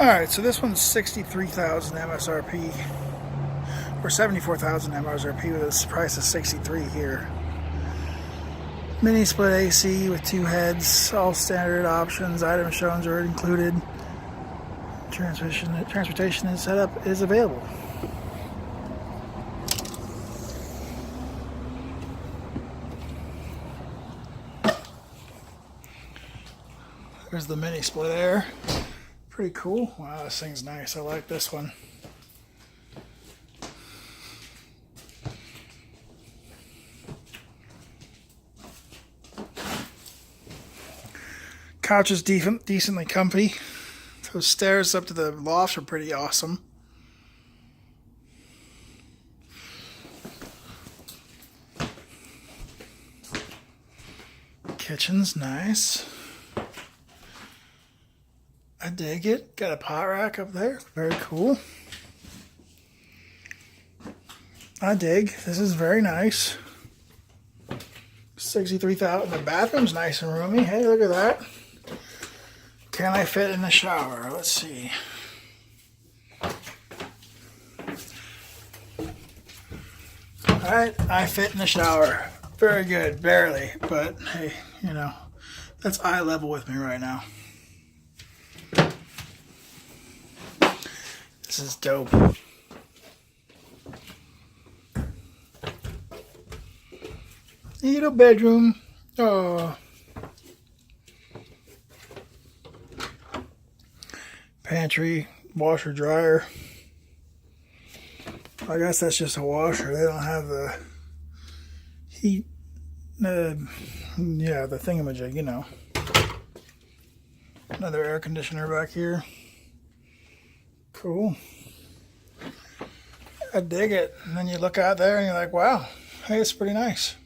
Alright, so this one's 63,000 MSRP, or 74,000 MSRP with a price of 63 here. Mini split AC with 2 heads, all standard options, items shown are included. Transportation and setup is available. There's the mini split air. Pretty cool. Wow, this thing's nice. I like this one. Couch is decently comfy. Those stairs up to the loft are pretty awesome. Kitchen's nice. I dig it. Got a pot rack up there. Very cool. I dig. This is very nice. 63,000. The bathroom's nice and roomy. Hey, look at that. Can I fit in the shower? Let's see. Alright, I fit in the shower. Very good. Barely. But hey, you know, that's eye level with me right now. This is dope. Little bedroom. Oh. Pantry, washer, dryer. I guess that's just a washer. They don't have the heat. Yeah, the thingamajig, you know. Another air conditioner back here. Cool. I dig it. And then you look out there and you're like, wow, hey, it's pretty nice.